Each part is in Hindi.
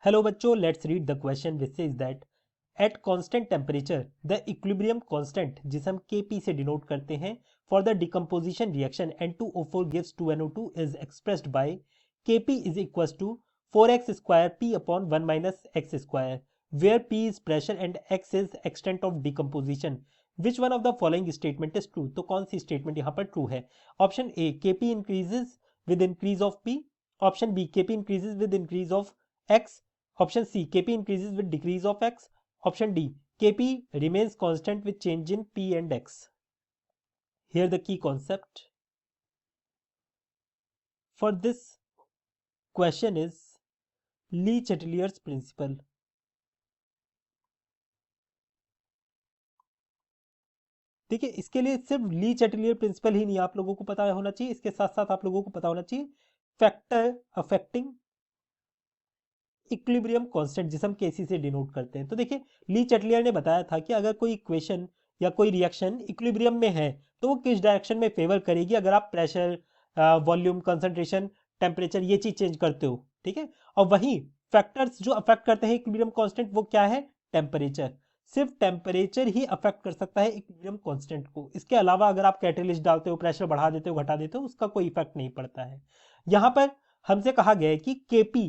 हेलो बच्चों, let's read the question which is that at constant temperature the equilibrium constant जिसे हम Kp से डिनोट करते हैं for the decomposition reaction N2O4 gives 2NO2 is expressed by Kp is equals to 4x square P upon 1 minus x square where P is pressure and x is extent of decomposition. Which one of the following statement is true? तो कौन सी स्टेटमेंट यहाँ पर ट्रू है? Option A, Kp increases with increase of P. Option B, Kp increases with increase of x. Option C, Kp increases with decrease of x. Option D, Kp remains constant with change in P and x. Here the key concept for this question is Lee-Chatelier's principle. देखिए, इसके लिए सिर्फ ली चैटलियर प्रिंसिपल ही नहीं आप लोगों को पता होना चाहिए, इसके साथ साथ आप लोगों को पता होना चाहिए फैक्टर अफेक्टिंग इक्विलिब्रियम कांस्टेंट जिसे हम केसी से डिनोट करते हैं। तो देखिए, ली चैटलियर ने बताया था कि अगर कोई इक्वेशन या कोई रिएक्शन इक्विलिब्रियम में है तो वो किस डायरेक्शन में फेवर करेगी अगर आप प्रेशर, वॉल्यूम, कंसंट्रेशन, टेम्परेचर ये चीज चेंज करते हो। ठीक है, और वही फैक्टर्स जो अफेक्ट करते हैं इक्विलिब्रियम कांस्टेंट वो क्या है? टेम्परेचर। सिर्फ टेम्परेचर ही अफेक्ट कर सकता है इक्विलिब्रियम कांस्टेंट को। इसके अलावा अगर आप कैटलिस्ट डालते हो, प्रेशर बढ़ा देते हो, घटा देते हो, उसका कोई इफेक्ट नहीं पड़ता है। यहां पर हमसे कहा गया है कि केपी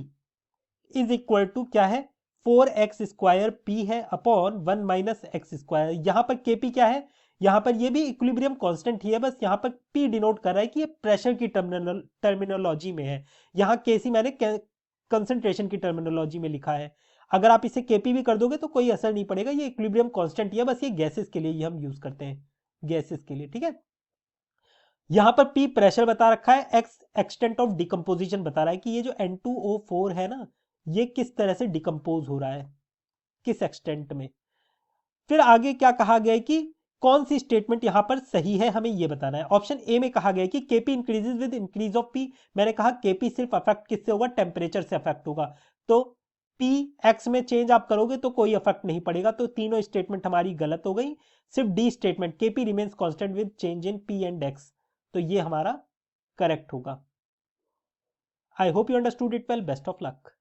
इज इक्वल टू क्या है? 4x स्क्वायर पी है अपॉन 1 माइनस एक्स स्क्वायर। यहां पर केपी क्या है? यहां पर ये भी इक्विलिब्रियम कांस्टेंट ही है, बस यहां पर पी डिनोट कर रहा है कि ये प्रेशर की टर्मिनोलॉजी में है। यहां केसी मैंने कंसंट्रेशन की टर्मिनोलॉजी में लिखा है। अगर आप इसे केपी भी कर दोगे तो कोई असर नहीं पड़ेगा, ये इक्विलिब्रियम कांस्टेंट ही है, बस ये गैसेस के लिए ये हम यूज करते हैं, गैसेस के लिए। ठीक है, यहां पर पी प्रेशर बता रखा है, एक्स एक्सटेंट ऑफ डिकम्पोजिशन बता रहा है कि ये जो N2O4 है ना, ये किस तरह से डिकम्पोज हो रहा है, किस एक्सटेंट में। फिर आगे क्या कहा गया है कि कौन सी स्टेटमेंट यहां पर सही है, हमें यह बताना है। ऑप्शन ए में कहा गया है कि KP increases with increase of P. मैंने कहा केपी सिर्फ अफेक्ट किससे होगा? टेम्परेचर से अफेक्ट होगा। तो पी एक्स में चेंज आप करोगे तो कोई अफेक्ट नहीं पड़ेगा, तो तीनों स्टेटमेंट हमारी गलत हो गई। सिर्फ D statement KP remains constant with change in P and x, तो ये हमारा करेक्ट होगा। I hope you understood it well. Best of luck.